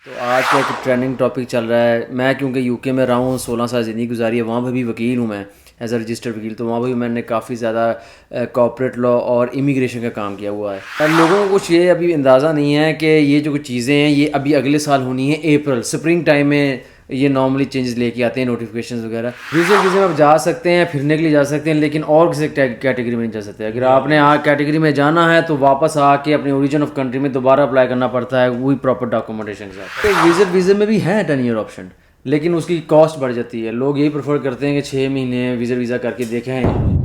तो आज का एक ट्रेंडिंग टॉपिक चल रहा है। मैं क्योंकि यूके में रहा हूँ, 16 साल ज़िंदगी गुजारी है, वहाँ पर भी वकील हूँ मैं, एज अ रजिस्टर्ड वकील। तो वहाँ पर भी मैंने काफ़ी ज़्यादा कॉर्पोरेट लॉ और इमिग्रेशन का काम किया हुआ है। लोगों को कुछ ये अभी अंदाज़ा नहीं है कि ये जो कुछ चीज़ें हैं ये अभी अगले साल होनी है। अप्रैल स्प्रिंग टाइम में ये नॉर्मली चेंजेस लेके आते हैं, नोटिफिकेशंस वगैरह। विजिट वीज़े में आप जा सकते हैं, फिरने के लिए जा सकते हैं, लेकिन और किसी कैटेगरी में नहीं जा सकते। अगर आपने कैटेगरी में जाना है तो वापस आके अपने ओरिजिन ऑफ कंट्री में दोबारा अप्लाई करना पड़ता है, वही प्रॉपर डॉक्यूमेंटेशन के साथ। तो विजिट वीज़े में भी है 10 ईयर ऑप्शन, लेकिन उसकी कॉस्ट बढ़ जाती है। लोग यही प्रेफर करते हैं कि 6 महीने विजिट वीज़ा करके देखें।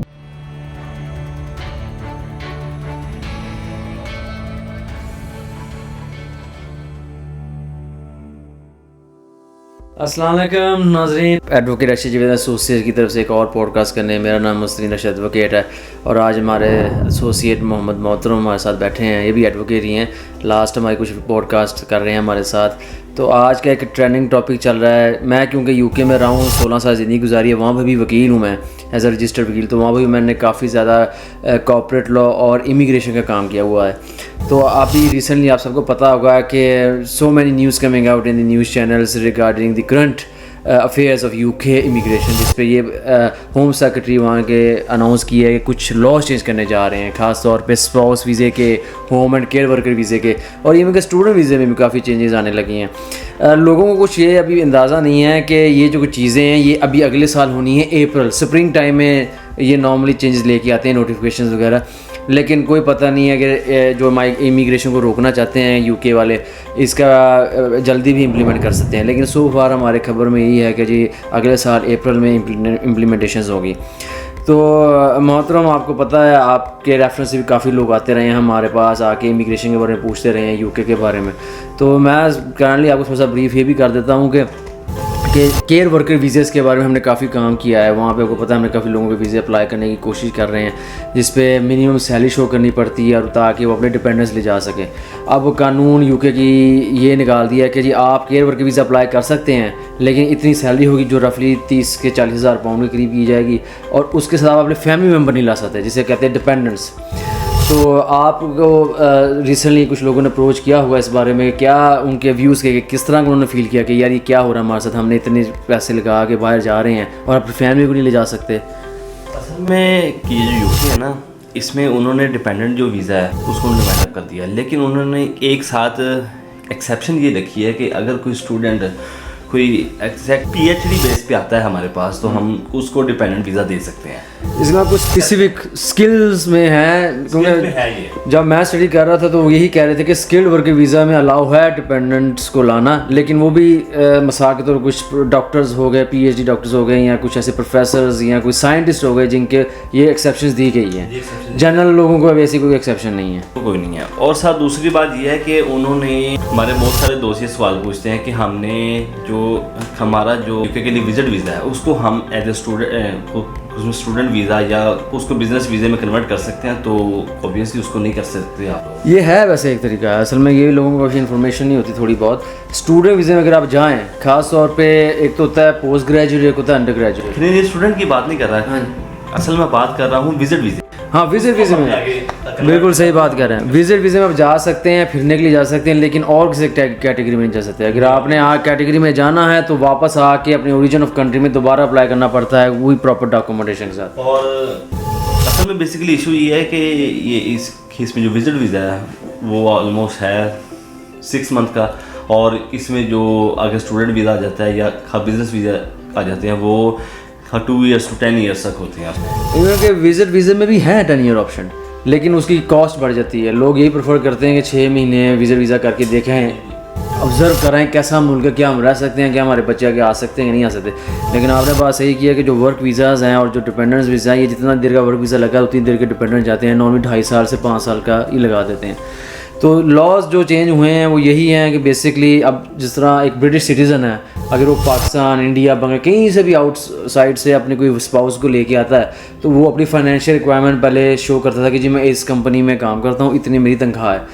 अस्सलाम वालेकुम नाज़रीन, एडवोकेट रशीद जावेद एसोसिएट की तरफ से एक और पॉडकास्ट करने। मेरा नाम मसरीन रशीद एडवोकेट है और आज हमारे एसोसिएट मोहम्मद मोहतरम हमारे साथ बैठे हैं। ये भी एडवोकेट ही हैं, लास्ट हमारी कुछ पॉडकास्ट कर रहे हैं हमारे साथ। तो आज का एक ट्रेंडिंग टॉपिक चल रहा है। मैं क्योंकि यूके में रहा हूँ, 16 साल ज़िंदगी गुजारी है, वहाँ पर भी वकील हूँ मैं, एज अ रजिस्टर्ड वकील। तो वहाँ पर भी मैंने काफ़ी ज़्यादा कॉर्पोरेट लॉ और इमिग्रेशन का काम किया हुआ है। तो अभी रिसेंटली आप सबको पता होगा कि so many news coming out in the news channels regarding the current affairs of UK immigration, जिस पे ये होम सेक्रेटरी वहाँ के अनाउंस किया है कि कुछ लॉज चेंज करने जा रहे हैं, ख़ास तौर पे स्पाउस वीज़े के, होम एंड केयर वर्कर वीज़े के, और ये स्टूडेंट वीज़े में भी काफ़ी चेंजेस आने लगी हैं। लोगों को कुछ ये अभी अंदाज़ा नहीं है कि ये जो कुछ चीज़ें हैं ये अभी अगले साल होनी है। अप्रैल स्प्रिंग टाइम में ये नॉर्मली चेंजेस लेके आते हैं, नोटिफिकेशंस वगैरह, लेकिन कोई पता नहीं है कि जो इमिग्रेशन को रोकना चाहते हैं यूके वाले, इसका जल्दी भी इम्प्लीमेंट कर सकते हैं। लेकिन सो फार हमारे खबर में यही है कि जी अगले साल अप्रैल में इम्प्लीमेंटेशंस होगी। तो मोहतरम, आपको पता है, आपके रेफरेंस से भी काफ़ी लोग आते रहे हैं हमारे पास, आके इमिग्रेशन के बारे में पूछते रहे हैं, यूके के बारे में। तो मैं करंटली आपको थोड़ा सा ब्रीफ ये भी कर देता हूँ कि केयर वर्कर वीज़ेस के बारे में हमने काफ़ी काम किया है। वहाँ पे आपको पता है हमने काफ़ी लोगों के वीज़े अप्लाई करने की कोशिश कर रहे हैं, जिस पे मिनिमम सैलरी शो करनी पड़ती है और ताकि वो अपने डिपेंडेंस ले जा सकें। अब कानून यूके की ये निकाल दिया है कि जी आप केयर वर्कर वीज़ा अप्लाई कर सकते हैं, लेकिन इतनी सैलरी होगी जो रफली 30 से 40 हज़ार पाउंड के करीब की जाएगी, और उसके साथ आप अपने फैमिली मेम्बर नहीं ला सकते, जिसे कहते हैं डिपेंडेंट्स। तो आपको रिसेंटली कुछ लोगों ने अप्रोच किया हुआ इस बारे में, क्या उनके व्यूज़ के, किस तरह उन्होंने फ़ील किया कि यार ये क्या हो रहा है हमारे साथ, हमने इतने पैसे लगा के बाहर जा रहे हैं और अपनी फैमिली को नहीं ले जा सकते। असल में कि जो यूके है ना, इसमें उन्होंने डिपेंडेंट जो वीज़ा है उसको उन्होंने डेवलप कर दिया, लेकिन उन्होंने एक साथ एक्सेप्शन ये रखी है कि अगर कोई स्टूडेंट कोई एग्जैक्ट PhD बेस पे आता है हमारे पास, तो हम उसको डिपेंडेंट वीज़ा दे सकते हैं। इसमें कुछ स्पेसिफिक स्किल्स में है, क्योंकि जब मैं स्टडी कर रहा था तो यही कह रहे थे कि स्किल्ड वर्कर वीज़ा में अलाउ है डिपेंडेंट्स को लाना, लेकिन वो भी मिसाल के तौर पर कुछ डॉक्टर्स हो गए, PhD डॉक्टर्स हो गए, या कुछ ऐसे प्रोफेसर्स या कोई साइंटिस्ट हो गए जिनके ये एक्सेप्शंस दी गई हैं। जनरल लोगों को वैसी कोई एक्सेप्शन नहीं है, कोई नहीं है। और साथ दूसरी बात यह है कि उन्होंने, हमारे बहुत सारे दोस्त ये सवाल पूछते हैं कि हमने जो हमारा जो यूके के लिए विजिट वीज़ा है उसको हम एज ए स्टूडेंट वीज़ा या उसको बिजनेस वीज़े में कन्वर्ट कर सकते हैं, तो ऑब्वियसली उसको नहीं कर सकते आप। ये है वैसे एक तरीका है, असल में ये लोगों को इन्फॉर्मेशन नहीं होती थोड़ी बहुत। स्टूडेंट वीज़े में अगर आप जाएं, खास तौर पे एक तो होता है पोस्ट ग्रेजुएट, एक होता है अंडर ग्रेजुएट। नहीं, स्टूडेंट की बात नहीं कर रहा है, असल में बात कर रहा हूँ विजिट वीज़े। हाँ, विजिट वीज़े में बिल्कुल सही बात कर रहे हैं। विजिट वीज़े में आप जा सकते हैं, फिरने के लिए जा सकते हैं, लेकिन और किसी कैटेगरी में नहीं जा सकते। अगर आपने कैटेगरी में जाना है तो वापस आके अपने ओरिजिन ऑफ कंट्री में दोबारा अप्लाई करना पड़ता है, वही प्रॉपर डॉक्यूमेंटेशन के साथ। और असल में बेसिकली इशू ये है कि ये इस केस में जो विजिट वीज़ा है वो ऑलमोस्ट है 6 मंथ का, और इसमें जो अगर स्टूडेंट वीज़ा आ जाता है या बिजनेस वीज़ा आ जाते हैं वो 2 ईयर्स to 10 ईयर्स तक होते हैं। इनके के विजिट वीज़े में भी है 10 ईयर ऑप्शन, लेकिन उसकी कॉस्ट बढ़ जाती है। लोग यही प्रेफर करते हैं कि 6 महीने विजिट वीज़ा करके देखें, ऑब्ज़र्व करें कैसा मुल्क है, क्या हम रह सकते हैं, क्या हमारे बच्चे आगे आ सकते हैं या नहीं आ सकते। लेकिन आपने बात सही किया कि जो वर्क वीज़ाज़ हैं और जो डिपेंडेंट्स वीज़ा हैं, ये जितना देर का वर्क वीज़ा लगा उतनी देर के डिपेंडेंट जाते हैं, नॉर्मली 2.5 साल से 5 साल का ही लगा देते हैं। तो लॉज जो चेंज हुए हैं वो यही हैं कि बेसिकली अब जिस तरह एक ब्रिटिश सिटीज़न है, अगर वो पाकिस्तान, इंडिया, बांग्लादेश कहीं से भी आउटसाइड से अपने कोई स्पाउस को लेके आता है, तो वो अपनी फाइनेंशियल रिक्वायरमेंट पहले शो करता था कि जी मैं इस कंपनी में काम करता हूँ, इतनी मेरी तनख्वाह है।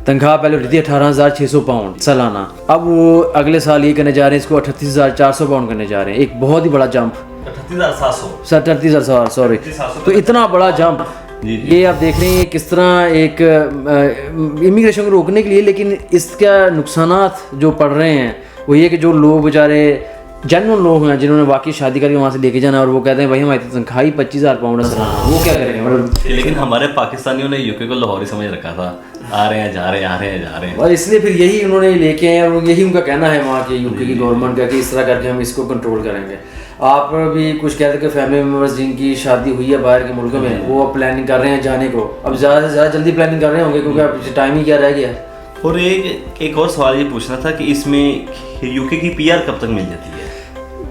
तनख्वाह पहले होती थी 18,600 पाउंड सालाना, अब वो अगले साल ये करने जा रहे हैं, इसको 38,400 पाउंड करने जा रहे हैं। एक बहुत ही बड़ा जंप, 38,700 37,000, सॉरी। तो इतना बड़ा जंप जी। ये आप देख रहे हैं किस तरह एक इमिग्रेशन को रोकने के लिए, लेकिन इसका नुकसानात जो पड़ रहे हैं वो ये कि जो लोग बेचारे जेन्युइन लोग हैं जिन्होंने वाकई शादी करके वहाँ से लेके जाना और वो कहते हैं भाई हमारी तनख्वाह ही 25,000 पाउंड है सालाना, वो क्या करेंगे मतलब। लेकिन हमारे पाकिस्तानियों ने यूके को लाहौर ही समझ रखा था, आ रहे हैं जा रहे हैं आ रहे हैं जा रहे हैं। और इसलिए फिर यही उन्होंने लेके आए और यही उनका कहना है वहाँ के यूके की गवर्नमेंट का कि इस तरह करके हम इसको कंट्रोल करेंगे। आप भी कुछ कहते कि फैमिली मेम्बर्स जिनकी शादी हुई है बाहर के मुल्कों में वो अब प्लानिंग कर रहे हैं जाने को, अब ज़्यादा से ज़्यादा जल्दी प्लानिंग कर रहे होंगे क्योंकि अब टाइम ही क्या रह गया। और एक और सवाल ये पूछना था कि इसमें यूके की पीआर कब तक मिल जाती है?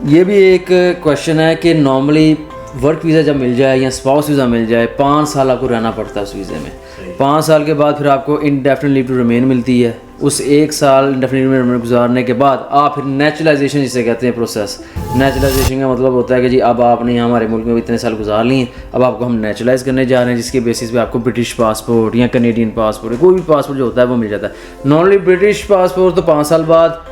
ये भी एक क्वेश्चन है कि नॉर्मली वर्क वीज़ा जब मिल जाए या स्पाउस वीज़ा मिल जाए 5 साल आपको रहना पड़ता है उस वीज़े में। 5 साल के बाद फिर आपको इंडेफिनिट लीव टू रिमेन मिलती है। उस 1 साल इंडेफिनिट लीव टू रिमेन गुजारने के बाद आप फिर नेचुरलाइजेशन जिसे कहते हैं प्रोसेस, नेचुरलाइजेशन का मतलब होता है कि जी अब आपने हमारे मुल्क में इतने साल गुजार लिए, अब आपको हम नेचुरलाइज करने जा रहे हैं जिसके बेसिस पे आपको ब्रिटिश पासपोर्ट या कनेडियन पासपोर्ट कोई भी पासपोर्ट जो होता है वो मिल जाता है। नॉर्मली ब्रिटिश पासपोर्ट तो 5 साल बाद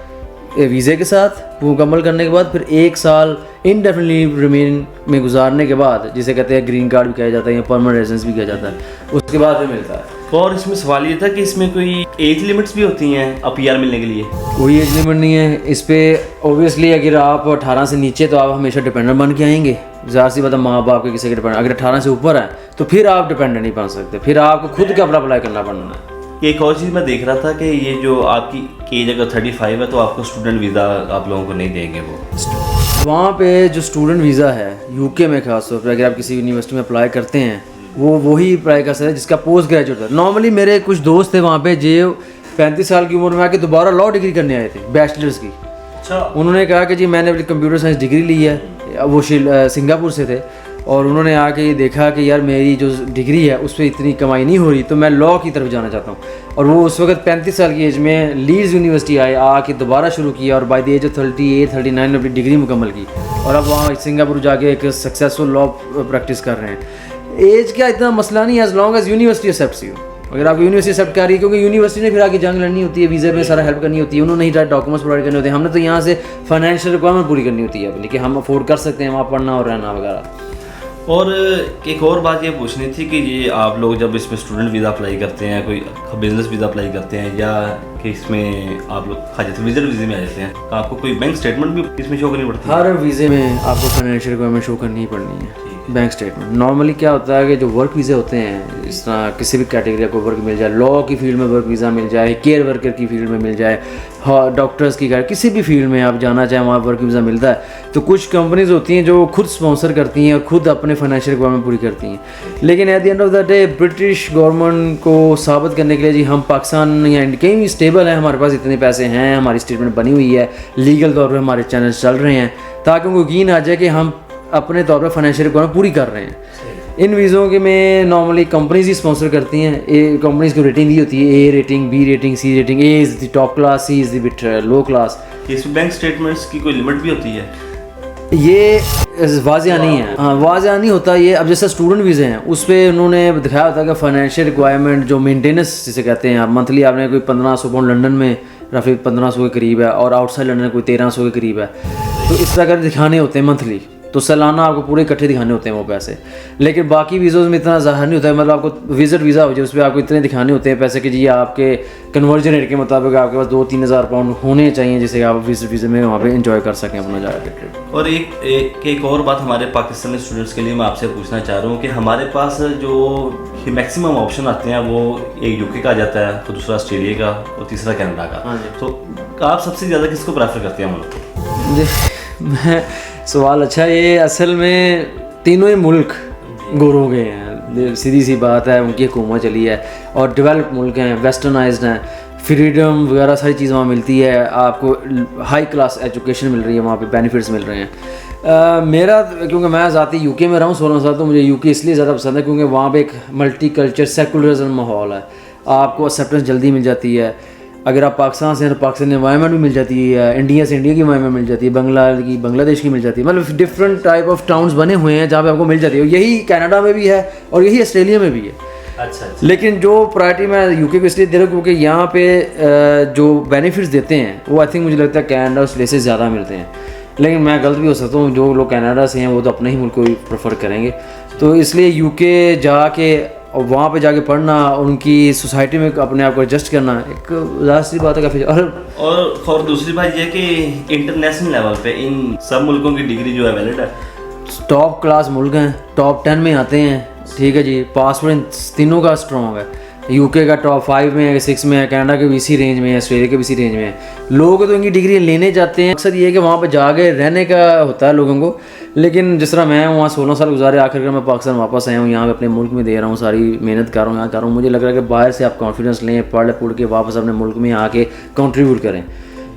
वीज़े के साथ वो मुकम्मल करने के बाद फिर 1 साल इंडेफिनिट लीव रिमेन में गुजारने के बाद जिसे कहते हैं ग्रीन कार्ड भी कहा जाता है या परमानेंट रेजिडेंस भी कहा जाता है, उसके बाद फिर मिलता है। और इसमें सवाल ये था कि इसमें कोई एज लिमिट्स भी होती हैं अब पीआर मिलने के लिए? कोई एज लिमिट नहीं है इस पर। ओबियसली अगर आप 18 से नीचे तो आप हमेशा डिपेंडेंट बन के आएंगे, ज़ाहिर सी बात है माँ बाप के किसी के डिपेंडेंट। अगर 18 से ऊपर है तो फिर आप डिपेंडेंट नहीं बन सकते, फिर आपको खुद का अपना अप्लाई करना पड़ना है। एक और चीज़ मैं देख रहा था कि ये जो आपकी एज अगर 35 है तो आपको स्टूडेंट वीज़ा आप लोगों को नहीं देंगे। वो वहाँ पे जो स्टूडेंट वीज़ा है यूके में खास तौर पर अगर आप किसी यूनिवर्सिटी में अप्लाई करते हैं वो वही अप्लाई कर सकते हैं जिसका पोस्ट ग्रेजुएट है। नॉर्मली मेरे कुछ दोस्त थे वहाँ पे जो 35 साल की उम्र में आके दोबारा लॉ डिग्री करने आए थे बैचलर्स की। अच्छा। उन्होंने कहा कि जी मैंने अपनी कंप्यूटर साइंस डिग्री ली है, वो सिंगापुर से थे और उन्होंने आके ये देखा कि यार मेरी जो डिग्री है उस पर इतनी कमाई नहीं हो रही तो मैं लॉ की तरफ जाना चाहता हूँ। और वो उस वक्त 35 साल की एज में लीड्स यूनिवर्सिटी आए, आके दोबारा शुरू किया और बाय द एज ऑफ 38-39 में अपनी डिग्री मुकम्मल की और अब वहाँ सिंगापुर जाके एक सक्सेसफुल लॉ प्रैक्टिस कर रहे हैं। एज का इतना मसला नहीं है as long as university accepts you. अगर आपको यूनिवर्सिटी एक्सेप्ट कर रही है क्योंकि यूनिवर्सिटी ने फिर आगे जंग लड़नी होती है, वीज़े में सारा हेल्प करनी होती है, उन्होंने ही डॉक्यूमेंट्स प्रोवाइड करने होते हैं, हमने तो यहाँ से फाइनेंशियल रिक्वायरमेंट पूरी करनी होती है अपनी कि हम अफोर्ड कर सकते हैं वहाँ पढ़ना और रहना वगैरह। और एक और बात ये पूछनी थी कि ये आप लोग जब इसमें स्टूडेंट वीज़ा अप्लाई करते हैं, कोई बिजनेस वीज़ा अप्लाई करते हैं या कि इसमें आप लोग आ जाते हैं विजिटर वीज़े में आ जाते हैं तो आपको कोई बैंक स्टेटमेंट भी इसमें शो करनी पड़ती है? हर वीज़े में आपको फाइनेंशियल रिक्वायरमेंट शो करनी ही पड़नी है, बैंक स्टेटमेंट। नॉर्मली क्या होता है कि जो वर्क वीज़े होते हैं इस तरह किसी भी कैटेगरी को वर्क मिल जाए, लॉ की फील्ड में वर्क वीज़ा मिल जाए, केयर वर्कर की फील्ड में मिल जाए, डॉक्टर्स की किसी भी फील्ड में आप जाना चाहें वहाँ वर्क वीज़ा मिलता है। तो कुछ कंपनीज होती हैं जो खुद स्पॉन्सर करती हैं और खुद अपने फाइनेंशियल रिक्वायरमेंट पूरी करती हैं, लेकिन at the end of the day British government को साबित करने के लिए जी हम पाकिस्तान या कहीं भी स्टेबल है, हमारे पास इतने पैसे हैं, हमारी स्टेटमेंट बनी हुई है, लीगल तौर पर हमारे चैनल चल रहे हैं, ताकि उनको यकीन आ जाए कि हम अपने तौर पर फाइनेंशियल रिक्वायरमेंट पूरी कर रहे हैं। इन वीज़ों के में नॉर्मली कंपनीज ही स्पॉन्सर करती हैं। कंपनीज को रेटिंग दी होती है, A rating, B rating, C rating. A is the top class, C is the bit low class. इसमें बैंक स्टेटमेंट्स की कोई लिमिट भी होती है? ये वाज़िया नहीं है, हाँ वाज़िया नहीं होता ये। अब जैसे स्टूडेंट वीज़े हैं उस पर उन्होंने दिखाया होता है कि फाइनेंशियल रिक्वायरमेंट जो मेंटेनेंस जिसे कहते हैं, मंथली आपने कोई 1500 पाउंड लंदन में रफी 1500 के करीब है और आउटसाइड लंदन कोई 1300 के करीब है, तो इस तरह कर दिखाने होते हैं मंथली, तो सालाना आपको पूरे इकट्ठे दिखाने होते हैं वो पैसे। लेकिन बाकी वीज़ोज़ में इतना ज़ाहिर नहीं होता है, मतलब आपको विजिट वीज़ा हो जाए उस पर आपको इतने दिखाने होते हैं पैसे कि जी आपके कन्वर्जन रेट के मुताबिक आपके पास 2-3 हज़ार पाउंड होने चाहिए जिससे आप विजिट वीज़े में वहाँ पे एंजॉय कर सकें अपना जाकर ट्रिप। और एक और बात हमारे पाकिस्तानी स्टूडेंट्स के लिए मैं आपसे पूछना चाह रहा हूँ कि हमारे पास जो मैक्सिमम ऑप्शन आते हैं वो एक यूके का आ जाता है, तो दूसरा ऑस्ट्रेलिया का और तीसरा कनाडा का। तो आप सबसे ज़्यादा किसको प्रेफर करते हैं मुल्क? मैं सवाल अच्छा, ये असल में तीनों ही मुल्क गोरों के हैं, सीधी सी बात है, उनकी हुकूमत चली है और डेवलप मुल्क हैं, वेस्टर्नाइज्ड हैं, फ्रीडम वगैरह सारी चीज़ वहाँ मिलती है, आपको हाई क्लास एजुकेशन मिल रही है, वहाँ पे बेनिफिट्स मिल रहे हैं। मेरा क्योंकि मैं ज़ाती यूके में रहा हूँ 16 साल, तो मुझे यूके इसलिए ज़्यादा पसंद है क्योंकि वहाँ पे एक मल्टी कल्चर सेकुलरिज्म माहौल है, आपको एक्सेप्टेंस जल्दी मिल जाती है। अगर आप पाकिस्तान से हैं तो पाकिस्तान एनवायरनमेंट भी मिल जाती है, इंडिया से इंडिया की एनवायरनमेंट मिल जाती है, बांग्लादेश की मिल जाती है, मतलब डिफरेंट टाइप ऑफ टाउन्स बने हुए हैं जहाँ पे आपको मिल जाती है। यही कनाडा में भी है और यही ऑस्ट्रेलिया में भी है। अच्छा। लेकिन जो प्रायोरिटी मैं यूके को इसलिए दे रहा हूँ क्योंकि यहाँ पे जो बेनिफिट्स देते हैं वो आई थिंक मुझे लगता है कनाडा ऑस्ट्रेलिया से ज़्यादा मिलते हैं। लेकिन मैं गलत भी हो सकता हूँ, जो लोग कनाडा से हैं वो तो अपने ही मुल्क को प्रेफर करेंगे। तो इसलिए यूके जाके और वहाँ पे जाके पढ़ना, उनकी सोसाइटी में अपने आप को एडजस्ट करना एक ज़्यादा सी बात है काफ़ी। और दूसरी बात यह कि इंटरनेशनल लेवल पे इन सब मुल्कों की डिग्री जो है वैलिड है। टॉप क्लास मुल्क हैं, टॉप 10 में आते हैं, ठीक है जी। पासपोर्ट इन तीनों का स्ट्रॉन्ग है। यूके का टॉप 5 में है, 6 में है, कनाडा के भी इसी रेंज में है, ऑस्ट्रेलिया के भी इसी रेंज में है। लोग तो इनकी डिग्री लेने जाते हैं, अक्सर ये है कि वहाँ पर जाके रहने का होता है लोगों को। लेकिन जिस तरह मैं वहाँ 16 साल गुजारे, आखिरकार मैं पाकिस्तान वापस आया हूँ, यहाँ पे अपने मुल्क में दे रहा हूँ, सारी मेहनत कर रहा हूँ, यहाँ कर रहा हूँ। मुझे लग रहा है कि बाहर से आप कॉन्फिडेंस लें, पढ़ के वापस अपने मुल्क में आके कंट्रीब्यूट करें।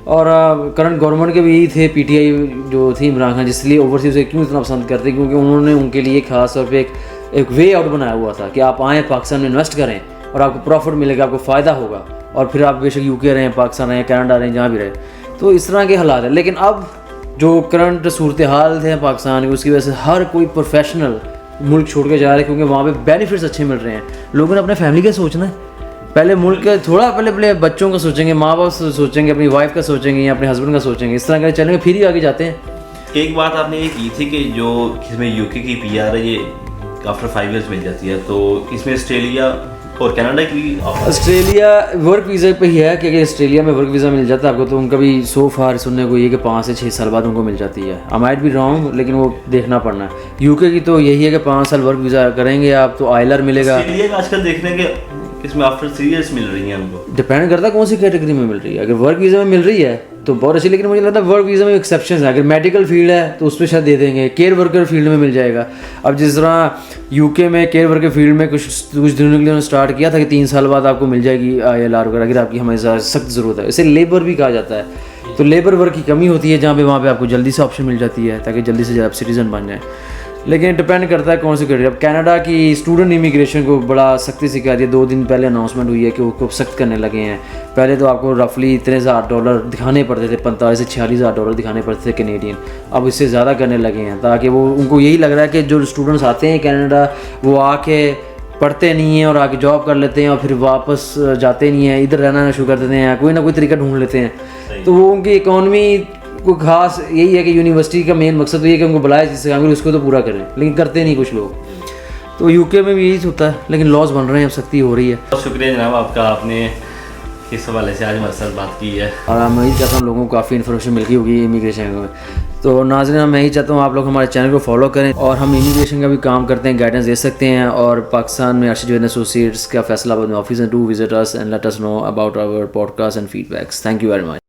और करंट गवर्नमेंट के भी यही थे, पीटीआई जो थी इमरान खान, जिसलिए ओवरसीज से क्यों इतना पसंद करते, क्योंकि उन्होंने उनके लिए खास तौर पे एक वे आउट बनाया हुआ था कि आप आएँ पाकिस्तान में इन्वेस्ट करें और आपको प्रॉफिट मिलेगा, आपको फ़ायदा होगा, और फिर आप बेशक यूके रहें, पाकिस्तान रहें, कनाडा रहें, जहाँ भी रहें। तो इस तरह के हालात हैं। लेकिन अब जो करंट सूरत हाल थे पाकिस्तान की, उसकी वजह से हर कोई प्रोफेशनल मुल्क छोड़ के जा रहे हैं, क्योंकि वहाँ पे बेनिफिट्स अच्छे मिल रहे हैं। लोगों ने अपने फैमिली का सोचना है, पहले मुल्क के थोड़ा पहले बच्चों का सोचेंगे, माँ बाप सोचेंगे, अपनी वाइफ का सोचेंगे या अपने हस्बैंड का सोचेंगे, इस तरह के चलेंगे, फिर ही आगे जाते हैं। एक बात आपने ये की थी कि जो इसमें यूके की पीआर है ये आफ्टर 5 इयर्स मिल जाती है, तो इसमें ऑस्ट्रेलिया और कनाडा की ऑस्ट्रेलिया वर्क वीज़ा पे ही है कि अगर ऑस्ट्रेलिया में वर्क वीज़ा मिल जाता है आपको, तो उनका भी सो फार सुनने को ये कि 5 से 6 साल बाद उनको मिल जाती है। आई माइट बी रॉन्ग, लेकिन वो देखना पड़ना है। यूके की तो यही है कि 5 साल वर्क वीज़ा करेंगे आप तो आइलर मिलेगा। ऑस्ट्रेलिया का आजकल देखने के इसमें आफ्टर 3 इयर्स मिल रही है उनको, डिपेंड करता है कौन सी कैटेगरी में मिल रही है। अगर वर्क वीज़ा में मिल रही है तो बहुत अच्छी, लेकिन मुझे लगता है वर्क वीज़ा में एक्सेप्शन है। अगर मेडिकल फील्ड है तो उस पर शायद दे देंगे, केयर वर्कर फील्ड में मिल जाएगा। अब जिस तरह यूके में केयर वर्कर फील्ड में कुछ दिनों के लिए उन्होंने स्टार्ट किया था कि 3 साल बाद आपको मिल जाएगी ILR वगैरह, अगर आपकी हमेशा सख्त ज़रूरत है। इसे लेबर भी कहा जाता है। तो लेबर वर्क की कमी होती है जहाँ पे वहाँ पे आपको जल्दी से ऑप्शन मिल जाती है, ताकि जल्दी से आप सिटीज़न बन जाएँ। लेकिन डिपेंड करता है कौन सी कंट्री। अब कनाडा की स्टूडेंट इमिग्रेशन को बड़ा सख्ती से कर दिया। 2 दिन पहले अनाउंसमेंट हुई है कि उसको सख्त करने लगे हैं। पहले तो आपको रफली इतने $1000 दिखाने पड़ते थे, 45 से $46,000 दिखाने पड़ते थे कैनेडियन। अब इससे ज़्यादा करने लगे हैं, ताकि वो उनको यही लग रहा है कि जो स्टूडेंट्स आते हैं कनाडा वो आके पढ़ते नहीं हैं और आके जॉब कर लेते हैं और फिर वापस जाते नहीं हैं, इधर रहना शुरू कर देते हैं, कोई ना कोई तरीका ढूंढ लेते हैं। तो वो उनकी इकॉनमी को खास यही है कि यूनिवर्सिटी का मेन मकसद तो ये कि उनको बुलाया जिससे काम करें उसको तो पूरा करें, लेकिन करते नहीं कुछ लोग। तो यूके में भी यही होता है, लेकिन लॉस बन रहे हैं, अब सख्ती हो रही है। बहुत शुक्रिया जनाब आपका, आपने इस हवाले से आज हमारे साथ बात की है और मैं यही चाहता हूँ लोगों को काफ़ी इन्फॉर्मेशन मिल गई होगी इमिग्रेशन में। तो नाज़रीन मैं यही चाहता हूँ आप लोग हमारे चैनल को फॉलो करें, और हम इमिग्रेशन का भी काम करते हैं, गाइडेंस दे सकते हैं। और पाकिस्तान में अर्शद एसोसिएट्स का फैसलाबाद में ऑफिस है। Do visit us and let us know about our podcast and feedbacks. Thank you very much.